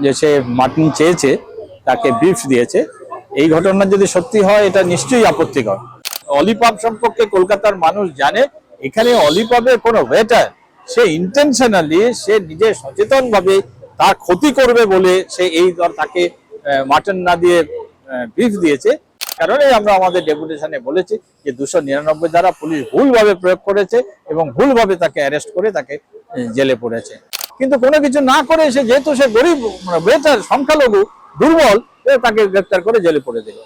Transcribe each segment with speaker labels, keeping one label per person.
Speaker 1: যে সে মাটন চেয়েছে, তাকে বিফ দিয়েছে, এই ঘটনা যদি সত্যি হয় এটা নিশ্চয়ই আপত্তিকর। অলিপাব সম্পর্কে কলকাতার মানুষ জানে। এখানে অলিপাবের কোনো ওয়েটার সে ইন্টেনশনালি, সে নিজে সচেতন ভাবে তার ক্ষতি করবে বলে সে এই তাকে মাটন না দিয়ে বিফ দিয়েছে। কারণে আমরা আমাদের ডেপুটেশনে বলেছি যে 299 দ্বারা পুলিশ ভুলভাবে প্রয়োগ করেছে এবং ভুলভাবে তাকে অ্যারেস্ট করে তাকে জেলে পড়েছে। কিন্তু কোনো কিছু না করে সে, যেহেতু সে গরিব ওয়েটার, সংখ্যালঘু, দুর্বল, তাকে গ্রেপ্তার করে জেলে পড়ে দিল।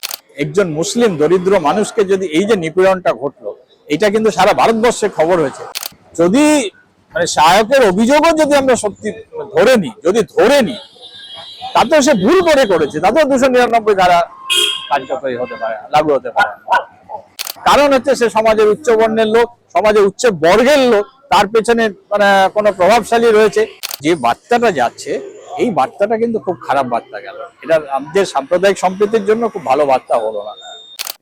Speaker 1: একজন মুসলিম দরিদ্র মানুষকে যদি এই যে নিপীড়নটা ঘটলো, এটা কিন্তু সারা ভারতবর্ষে খবর হয়েছে। যদি মানে সহায়কের অভিযোগও যদি আমরা সত্যি ধরে নিই তাতেও সে ভুল করে করেছে, তাতেও 299 ধারা কার্যকরী হতে পারে, লাগু হতে পারে। কারণ হচ্ছে সে সমাজের উচ্চ বর্ণের লোক, সমাজের উচ্চ বর্গের লোক, তার পেছনে মানে কোনো প্রভাবশালী রয়েছে। যে বার্তাটা যাচ্ছে, এই বার্তাটা কিন্তু খুব খারাপ বার্তা গেল। এটা আমাদের সাম্প্রদায়িক সম্প্রীতির জন্য খুব ভালো বার্তা হলো না।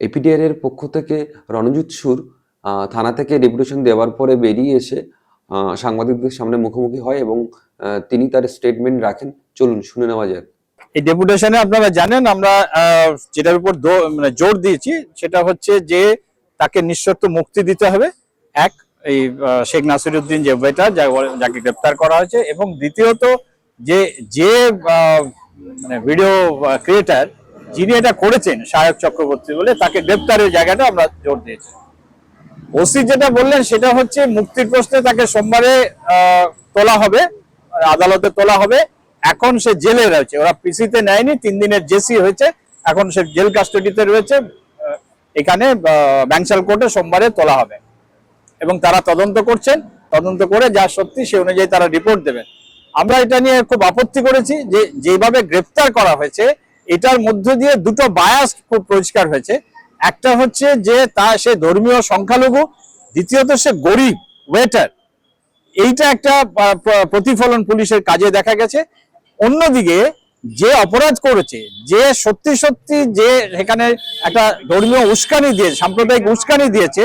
Speaker 2: এপিডিআর এর পক্ষ থেকে রণজিৎ সুর থানা থেকে ডেপুটেশন দেওয়ার পরে বেরিয়ে এসে সাংবাদিকদের সামনে মুখোমুখি হয় এবং তিনি তার স্টেটমেন্ট রাখেন। চলুন শুনে নেওয়া যাক।
Speaker 1: এই ডেপুটেশনে আপনারা জানেন আমরা যেটার উপর জোর দিয়েছি সেটা হচ্ছে যে তাকে নিঃশর্ত মুক্তি দিতে হবে। এক, এই শেখ নাসিরউদ্দিন যে ওয়েটার যাকে গ্রেপ্তার করা হয়েছে, এবং দ্বিতীয়ত যে মানে ভিডিও ক্রিয়েটার যিনি এটা করেছেন সহায়ক চক্রবর্তী বলে, তাকে গ্রেপ্তারের জায়গাটা আমরা জোর দিয়েছি। ওসি যেটা বললেন সেটা হচ্ছে মুক্তির প্রশ্নে তাকে সোমবারে তোলা হবে, আদালতে তোলা হবে। এখন সে জেলে রয়েছে, ওরা পিসিতে নেয়নি, 3 দিনের জেসি হয়েছে, এখন সে জেল কাস্টডিতে রয়েছে। এখানে ব্যাংশাল কোর্টে সোমবারে তোলা হবে এবং তারা তদন্ত করছেন। তদন্ত করে যা সত্যি সে অনুযায়ী তারা রিপোর্ট দেবেন। আমরা এটা নিয়ে খুব আপত্তি করেছি যে যেভাবে গ্রেফতার করা হয়েছে এটার মধ্য দিয়ে দুটো বায়াস খুব পরিষ্কার হয়েছে। একটা হচ্ছে যে সে ধর্মীয় সংখ্যালঘু, দ্বিতীয়ত সে গরিব ওয়েটার। এইটা একটা প্রতিফলন পুলিশের কাজে দেখা গেছে। অন্যদিকে যে অপরাধ করেছে, যে সত্যি সত্যি যে সেখানে একটা ধর্মীয় উস্কানি দিয়ে, সাম্প্রদায়িক উস্কানি দিয়েছে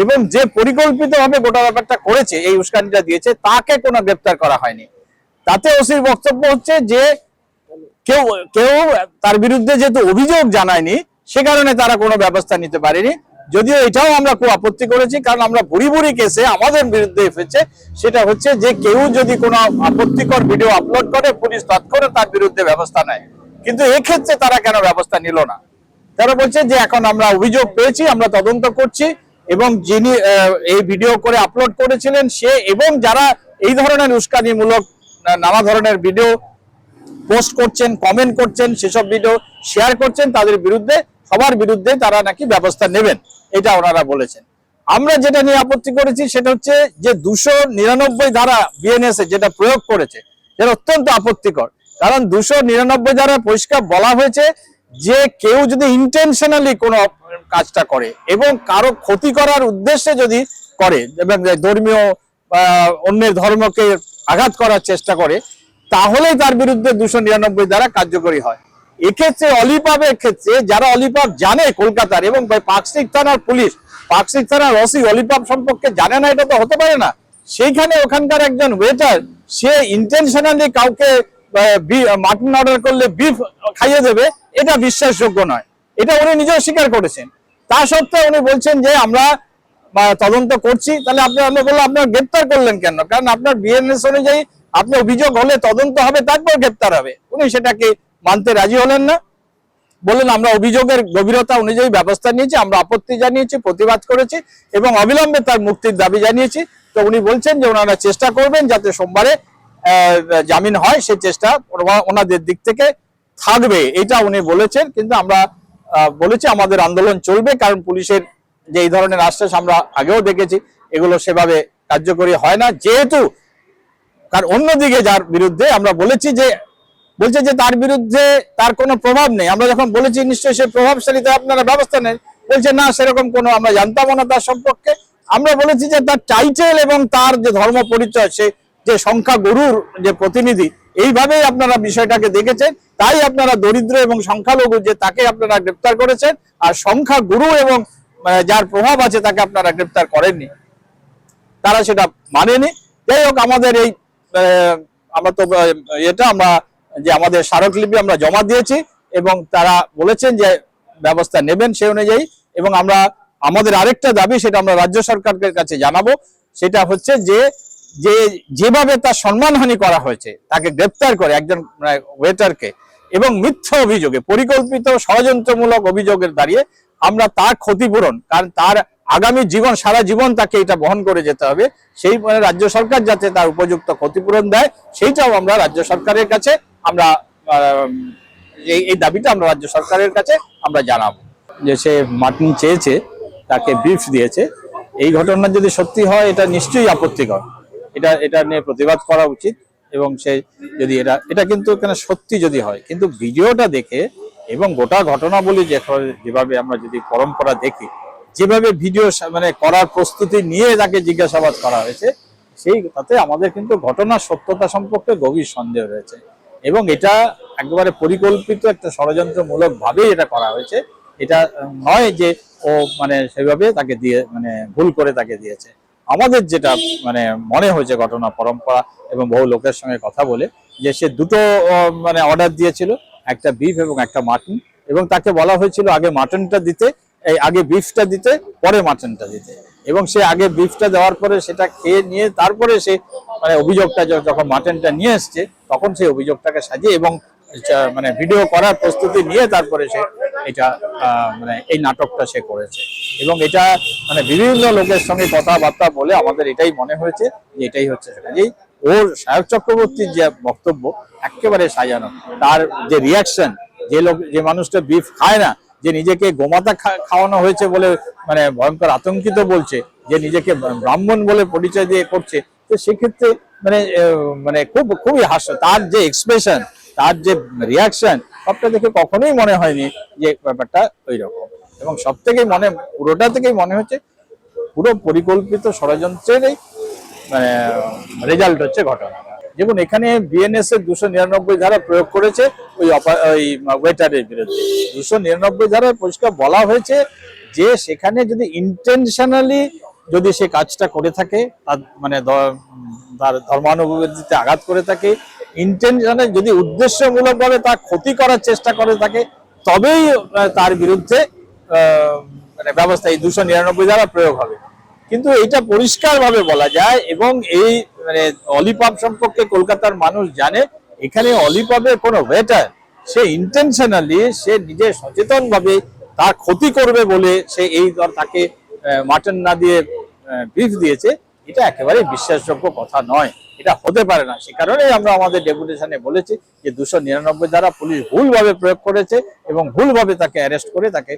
Speaker 1: এবং যে পরিকল্পিতভাবে গোটা ব্যাপারটা করেছে, এই উস্কানিটা দিয়েছে, তাকে কোনো গ্রেপ্তার করা হয়নি। তাতে ওসির বক্তব্য হচ্ছে যে কেউ তার বিরুদ্ধে যেহেতু অভিযোগ জানায়নি, সে কারণে তারা কোনো ব্যবস্থা নিতে পারেনি। যদিও এটাও আমরা খুব আপত্তি করেছি, কারণ আমরা বুড়ি কেসে আমাদের বিরুদ্ধে এসেছে সেটা হচ্ছে যে কেউ যদি কোনো আপত্তিকর ভিডিও আপলোড করে, পুলিশ তৎক্ষণাৎ তার বিরুদ্ধে ব্যবস্থা নেয়। কিন্তু এক্ষেত্রে তারা কেন ব্যবস্থা নিল না? তারা বলছে যে এখন আমরা অভিযোগ পেয়েছি, আমরা তদন্ত করছি, এবং যিনি এই ভিডিও করে আপলোড করেছিলেন সে এবং যারা এই ধরনের উস্কানিমূলক নানা ধরনের ভিডিও পোস্ট করছেন, কমেন্ট করছেন, সেসব ভিডিও শেয়ার করছেন, তাদের বিরুদ্ধে, সবার বিরুদ্ধে তারা নাকি ব্যবস্থা নেবেন, এটা ওনারা বলেছেন। আমরা যেটা নিয়ে আপত্তি করেছি সেটা হচ্ছে যে 299 ধারা বিএনএস যেটা প্রয়োগ করেছে যেটা অত্যন্ত আপত্তিকর। কারণ 299 ধারা পরিষ্কার বলা হয়েছে যে কেউ যদি ইন্টেনশনালি কোনো কাজটা করে এবং কারো ক্ষতি করার উদ্দেশ্যে যদি করে, এবং ধর্মীয় অন্যের ধর্মকে আঘাত করার চেষ্টা করে, তাহলেই তার বিরুদ্ধে 299 ধারা কার্যকরী হয়। এক্ষেত্রে অলিপাবের ক্ষেত্রে যারা অলিপাব জানে কলকাতার, এবং পার্কস্ট্রিট থানার পুলিশ, পার্কস্ট্রিট থানার ওসি অলিপাব সম্পর্কে জানে না, এটা তো হতে পারে না। সেইখানে ওখানকার একজন ওয়েটার সে ইন্টেনশনালি কাউকে মাটন অর্ডার করলে বিফ খাইয়ে দেবে, এটা বিশ্বাসযোগ্য নয়। এটা উনি নিজেও স্বীকার করেছেন। তা সত্ত্বেও উনি বলছেন যে আমরা তদন্ত করছি। তাহলে আমরা বললাম আপনারা গ্রেপ্তার করলেন কেন? কারণ আপনার বিএনএস অনুযায়ী আপনি অভিযোগ হলে তদন্ত হবে, তারপর গ্রেপ্তার হবে। উনি সেটাকে মানতে রাজি হলেন না, বললেন আমরা অভিযোগের গভীরতা অনুযায়ী ব্যবস্থা নিয়েছি, আমরা আপত্তি জানিয়েছি, প্রতিবাদ করেছি এবং অবিলম্বে তার মুক্তির দাবি জানিয়েছি। তো উনি বলছেন যে ওনারা চেষ্টা করবেন যাতে সোমবারে জামিন হয়, সেই চেষ্টা ওনাদের দিক থেকে থাকবে, এটা উনি বলেছেন। কিন্তু আমরা বলেছি আমাদের আন্দোলন চলবে, কারণ পুলিশের যে এই ধরনের আশ্বাস আমরা আগেও দেখেছি, এগুলো সেভাবে কার্যকরী হয় না। যেহেতু কারণ অন্যদিকে যার বিরুদ্ধে আমরা বলেছি যে বলছে যে তার বিরুদ্ধে তার কোনো প্রভাব নেই, আমরা যখন বলেছি নিশ্চয়ই সে প্রভাবশালীতে আপনারা ব্যবস্থা নেন, বলছে না সেরকম কোনো আমরা জানতাম না তার সম্পর্কে। আমরা বলেছি যে তার টাইটেল এবং তার যে ধর্ম পরিচয়, সে যে সংখ্যা গুরুর যে প্রতিনিধি, এইভাবেই আপনারা বিষয়টাকে দেখেছেন। তাই আপনারা দরিদ্র এবং সংখ্যালঘু যে তাকে আপনারা গ্রেপ্তার করেছেন, আর সংখ্যা গুরু এবং যার প্রভাব আছে তাকে আপনারা গ্রেপ্তার করেননি, তারা সেটা মানেনি। যাই হোক, আমাদের এই আমরা তো এটা আমরা যে আমাদের স্মারকলিপি আমরা জমা দিয়েছি এবং তারা বলেছেন যে ব্যবস্থা নেবেন সেই অনুযায়ী। এবং আমরা আমাদের আরেকটা দাবি, সেটা আমরা রাজ্য সরকারের কাছে জানাবো, সেটা হচ্ছে যে যেভাবে তার সম্মানহানি করা হয়েছে, তাকে গ্রেপ্তার করে একজন ওয়েটারকে, এবং মিথ্যা অভিযোগে, পরিকল্পিত ষড়যন্ত্রমূলক অভিযোগের দাঁড়িয়ে আমরা তার ক্ষতিপূরণ, কারণ তার আগামী জীবন, সারা জীবন তাকে এটা বহন করে যেতে হবে, সেই রাজ্য সরকার যাতে তার উপযুক্ত ক্ষতিপূরণ দেয়, সেইটাও আমরা রাজ্য সরকারের কাছে আমরা এই দাবিটা আমরা রাজ্য সরকারের কাছে আমরা জানাবো। যে সে মাটন চেয়েছে, তাকে বিফ দিয়েছে, এই ঘটনা যদি সত্যি হয় এটা নিশ্চয়ই আপত্তিকর, এটা নিয়ে প্রতিবাদ করা উচিত। এবং সে যদি এটা কিন্তু এখানে সত্যি যদি হয়, কিন্তু ভিডিওটা দেখে এবং গোটা ঘটনাবলী যেভাবে আমরা যদি পরম্পরা দেখি, যেভাবে ভিডিও মানে করার প্রস্তুতি নিয়ে তাকে জিজ্ঞাসাবাদ করা হয়েছে, তাতে আমাদের কিন্তু ঘটনার সত্যতা সম্পর্কে গভীর সন্দেহ রয়েছে। এবং এটা একেবারে পরিকল্পিত একটা ষড়যন্ত্রমূলক ভাবেই এটা করা হয়েছে। এটা নয় যে ও মানে সেভাবে তাকে দিয়ে মানে ভুল করে তাকে দিয়েছে। আমাদের যেটা মানে মনে হয়েছে ঘটনা পরম্পরা এবং বহু লোকের সঙ্গে কথা বলে, যে সে দুটো মানে অর্ডার দিয়েছিল, একটা বিফ এবং একটা মাটন, এবং তাকে বলা হয়েছিল আগে মাটনটা দিতে, আগে বিফটা দিতে, পরে মাটনটা দিতে। এবং সে আগে বিফটা দেওয়ার পরে সেটা খেয়ে নিয়ে তারপরে সে মানে অভিযোগটা যখন মাটনটা নিয়ে এসছে, তখন সেই অভিযোগটাকে সাজিয়ে এবং মানে ভিডিও করার প্রস্তুতি নিয়ে তারপরে সে এটা মানে এই নাটকটা সে করেছে। এবং এটা মানে বিভিন্ন লোকের সঙ্গে কথাবার্তা বলে আমাদের এটাই মনে হয়েছে যে এটাই হচ্ছে সেটা। যেই ওর সায়ক চক্রবর্তীর যে বক্তব্য একেবারে সাজানো, তার যে রিয়াকশন, যে মানুষটা বিফ খায় না, যে নিজেকে গোমাতা খাওয়ানো হয়েছে বলে মানে ভয়ঙ্কর আতঙ্কিত বলছে, যে নিজেকে ব্রাহ্মণ বলে পরিচয় দিয়ে করছে, তো সেক্ষেত্রে মানে মানে খুবই হাস্য। তার যে এক্সপ্রেশন, তার যে রিয়াকশন, সবটা দেখে কখনোই মনে হয়নি যে ব্যাপারটা ওই রকম। এবং সব থেকেই পুরোটা থেকেই মনে হচ্ছে পুরো পরিকল্পিত ষড়যন্ত্রেরই মানে রেজাল্ট হচ্ছে ঘটনা। যেমন এখানে বিএনএস এর 299 ধারা প্রয়োগ করেছে ওই ওয়েটারের বিরুদ্ধে। 299 ধারায় পরিষ্কার বলা হয়েছে যে সেখানে যদি ইন্টেনশনালি যদি সে কাজটা করে থাকে, মানে তার ধর্মানুভূতিতে আঘাত করে থাকে, ইন্টেনশনে যদি উদ্দেশ্যমূলকভাবে তার ক্ষতি করার চেষ্টা করে থাকে, তবেই তার বিরুদ্ধে মানে ব্যবস্থা এই 299 ধারা প্রয়োগ হবে। কিন্তু এটা পরিষ্কারভাবে বলা যায়। এবং এই মানে অলিপাব সম্পর্কে কলকাতার মানুষ জানে, এখানে অলিপাবের কোনো ওয়েটার সে ইন্টেনশনালি, সে নিজে সচেতন ভাবে তার ক্ষতি করবে বলে সে তাকে মাটন না দিয়ে বিফ দিয়েছে, এটা একেবারে বিশ্বাসযোগ্য কথা নয়, এটা হতে পারে না। সে কারণে আমরা আমাদের ডেপুটেশনে বলেছি যে 299 দ্বারা পুলিশ ভুলভাবে প্রয়োগ করেছে এবং ভুলভাবে তাকে অ্যারেস্ট করে তাকে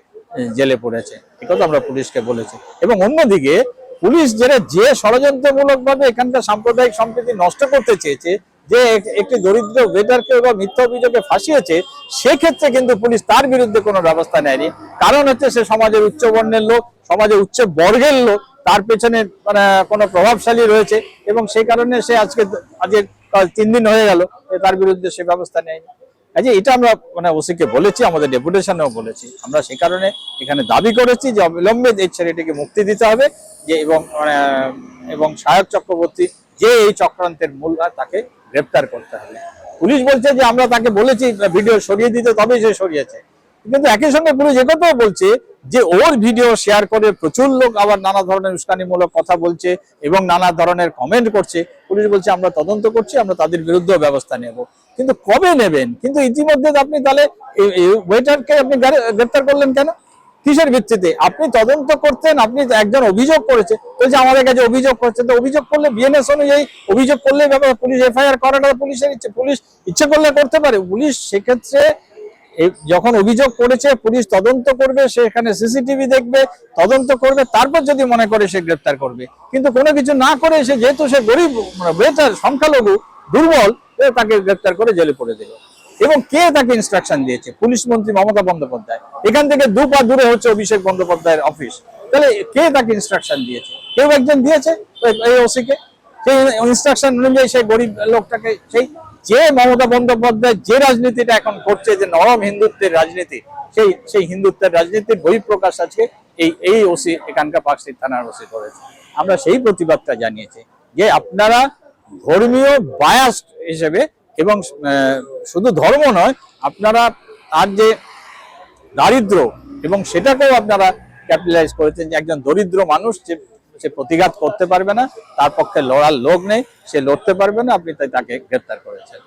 Speaker 1: জেলে পড়েছে, একথা আমরা পুলিশকে বলেছি। এবং অন্যদিকে পুলিশ যে ষড়যন্ত্রমূলক ভাবে এখানকার সাম্প্রদায়িক সম্প্রীতি নষ্ট করতে চেয়েছে, যে একটি দরিদ্র ওয়েটারকে বা মিথ্যা অভিযোগে ফাঁসিয়েছে, সেক্ষেত্রে কিন্তু পুলিশ তার বিরুদ্ধে কোনো ব্যবস্থা নেয়নি। কারণ হচ্ছে সে সমাজের উচ্চ বর্ণের লোক, সমাজের উচ্চ বর্গের লোক, তার পেছনে মানে কোনো প্রভাবশালী রয়েছে, এবং সেই কারণে সে আজকে 3 দিন হয়ে গেল তার বিরুদ্ধে সে ব্যবস্থা নেয়নি। এটা আমরা মানে ওসিকে বলেছি, আমাদের ডেপুটেশনেও বলেছি। আমরা সেই কারণে এখানে দাবি করেছি যে অবিলম্বে এই ছেলেটিকে মুক্তি দিতে হবে, যে এবং সায়ক চক্রবর্তী যে এই চক্রান্তের মূল, তাকে গ্রেপ্তার করতে হবে। পুলিশ বলছে যে আমরা তাকে বলেছি ভিডিও সরিয়ে দিতে, তবেই সে সরিয়েছে। কিন্তু একই সঙ্গে পুলিশ একথাও বলছে যে ওর ভিডিও শেয়ার করে প্রচুর লোক আবার নানা ধরনের উস্কানিমূলক কথা বলছে এবং নানা ধরনের কমেন্ট করছে। পুলিশ বলছে আমরা তদন্ত করছি, আমরা তাদের বিরুদ্ধেও ব্যবস্থা নেব। কিন্তু কবে নেবেন? কিন্তু ইতিমধ্যে আপনি তাহলে ওয়েটারকে আপনি গ্রেপ্তার করলেন কেন? কিসের ভিত্তিতে? আপনি তদন্ত করতেন, আপনি একজন অভিযোগ করেছে, তো যে আমাদের কাছে অভিযোগ করছে, তো অভিযোগ করলে বিএনএস অনুযায়ী অভিযোগ করলে ব্যাপার, পুলিশ এফআইআর করাটা পুলিশের ইচ্ছে, পুলিশ ইচ্ছে করলে করতে পারে। পুলিশ সেক্ষেত্রে যখন অভিযোগ করেছে, পুলিশ তদন্ত করবে, সেখানে সিসিটিভি দেখবে, তদন্ত করবে, তারপর যদি মনে করে সে গ্রেপ্তার করবে। কিন্তু কোনো কিছু না করে সে, যেহেতু সে গরিব বেটার সংখ্যালঘু দুর্বল, তাকে গ্রেপ্তার করে জেলে পড়ে দিল। এবং কে তাকে ইনস্ট্রাকশন দিয়েছে? পুলিশ মন্ত্রী মমতা বন্দ্যোপাধ্যায়। এখান থেকে 2 পা দূরে হচ্ছে অভিষেক বন্দ্যোপাধ্যায়ের অফিস। তাহলে কে তাকে ইনস্ট্রাকশন দিয়েছে? কেউ একজন দিয়েছে এই ওসিকে। সেই ইনস্ট্রাকশন অনুযায়ী সেই গরিব লোকটাকে, যে মমতা বন্দ্যোপাধ্যায় যে রাজনীতিটা এখন করছে, যে নরম হিন্দুত্বের রাজনীতি, সেই হিন্দুত্বের রাজনীতির বহিঃপ্রকাশ আজকে এই ওসি, এখানকার পার্কস্ট্রিট থানার ওসি করেছে। আমরা সেই প্রতিবাদটা জানিয়েছি যে আপনারা ধর্মীয় বায়াস হিসেবে এবং শুধু ধর্ম নয়, আপনারা তার যে দারিদ্র এবং সেটাকেও আপনারা ক্যাপিটালাইজ করেছেন, যে একজন দরিদ্র মানুষ যে সে প্রতিঘাত করতে পারবে না, তার পক্ষে লড়ার লোক নেই, সে লড়তে পারবে না, আপনি তাই তাকে গ্রেপ্তার করেছেন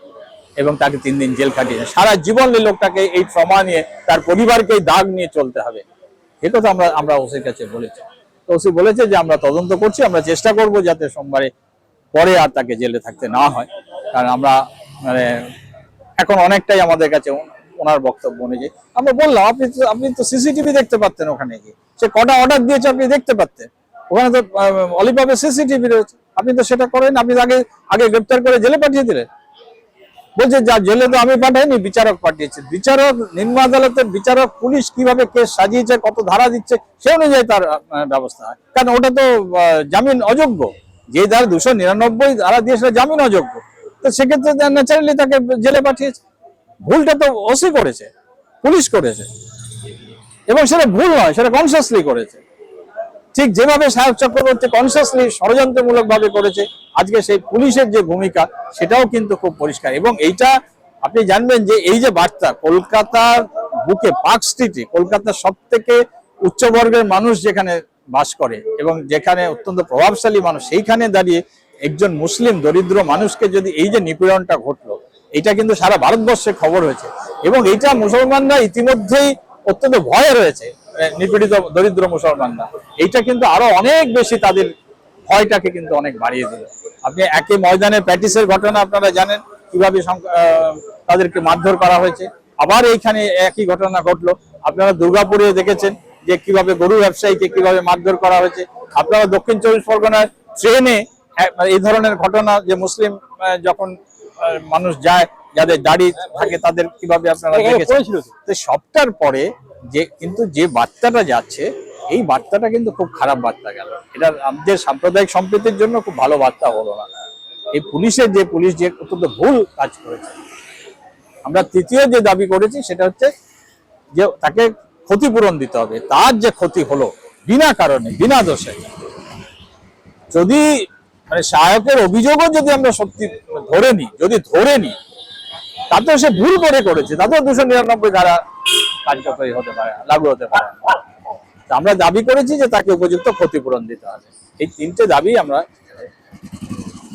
Speaker 1: এবং তাকে 3 দিন জেল খাটিয়েছেন। সারা জীবন এই লোকটাকে এই ট্রমা নিয়ে, তার পরিবারকে এই দাগ নিয়ে চলতে হবে। এটা তো আমরা ওসির কাছে বলেছি। তো ওসি বলেছে যে আমরা তদন্ত করছি, আমরা চেষ্টা করব যাতে সোমবারে পরে আর তাকে জেলে থাকতে না হয়। কারণ আমরা মানে এখন অনেকটাই আমাদের কাছে ওনার বক্তব্য অনুযায়ী আমরা বললাম, আপনি তো সিসিটিভি দেখতে পারতেন, ওখানে গিয়ে সে কটা অর্ডার দিয়েছে আপনি দেখতে পারতেন, ওখানে তো অলিভাবে সিসিটিভি রয়েছে, আপনি তো সেটা করেন। আপনি আগে গ্রেপ্তার করে জেলে পাঠিয়ে দিলেন। বলছে যা জেলে তো আমি পাঠাইনি, বিচারক পাঠিয়েছে। বিচারক, নিম্ন আদালতের বিচারক, পুলিশ কিভাবে কেস সাজিয়েছে, কত ধারা দিচ্ছে, সে অনুযায়ী তার ব্যবস্থা হয়। কারণ ওটা তো জামিন অযোগ্য, যে ধারা 299 ধারা দিয়ে সেটা জামিন অযোগ্য। তো সেক্ষেত্রে ন্যাচারালি তাকে জেলে পাঠিয়েছে। ভুলটা তো ওসি করেছে, পুলিশ করেছে, এবং সেটা ভুল নয়, সেটা কনসিয়াসলি করেছে। ঠিক যেভাবে সাহেব চক্রবর্তী কনসিয়াসলি ষড়যন্ত্রমূলক ভাবে করেছে, আজকে সেই পুলিশের যে ভূমিকা সেটাও কিন্তু খুব পরিষ্কার। এবং এইটা আপনি জানবেন যে এই যে বার্তা, কলকাতার বুকে পার্ক স্ট্রিটে, কলকাতার সব থেকে উচ্চবর্গের মানুষ যেখানে বাস করে এবং যেখানে অত্যন্ত প্রভাবশালী মানুষ, সেইখানে দাঁড়িয়ে একজন মুসলিম দরিদ্র মানুষকে যদি এই যে নিপীড়নটা ঘটলো, এটা কিন্তু সারা ভারতবর্ষে খবর হয়েছে। এবং এইটা মুসলমানরা ইতিমধ্যেই অত্যন্ত ভয়ে রয়েছে, নিপীড়িত দরিদ্র মুসলমানরা। এইটা কিন্তু আরো অনেক বেশি তাদের ভয়টাকে কিন্তু অনেক বাড়িয়ে দিল। আপনি একই ময়দানে প্যাটিসের ঘটনা আপনারা জানেন, কিভাবে তাদেরকে মারধর করা হয়েছে। আবার এইখানে একই ঘটনা ঘটলো। আপনারা দুর্গাপুরে দেখেছেন যে কিভাবে গরু ব্যবসায়ীকে কিভাবে মারধর করা হয়েছে। আপনারা দক্ষিণ 24 পরগনার ট্রেনে এই ধরনের ঘটনা, যে মুসলিম যখন মানুষ যায়, যাদের দাড়ি থাকে, তাদের কিভাবে আপনারা দেখেছেন। তো সবটার পরে যে বার্তাটা যাচ্ছে, এই বার্তাটা কিন্তু খুব খারাপ বার্তা গেল। এটা আমাদের সাম্প্রদায়িক সম্প্রীতির জন্য খুব ভালো বার্তা হলো না। এই পুলিশ যে অত্যন্ত ভুল কাজ করেছে। আমরা তৃতীয় যে দাবি করেছি সেটা হচ্ছে যে তাকে ক্ষতিপূরণ দিতে হবে। তার যে ক্ষতি হলো বিনা কারণে, বিনা দোষে, যদি মানে সহায়কের অভিযোগও যদি আমরা সত্যি ধরে নিই, তাতেও সে ভুল করেছে, তাতেও 299 ধারা কার্যকরী হতে পারে, লাগু হতে পারে। আমরা দাবি করেছি যে তাকে উপযুক্ত ক্ষতিপূরণ দিতে হবে। এই 3টে দাবি আমরা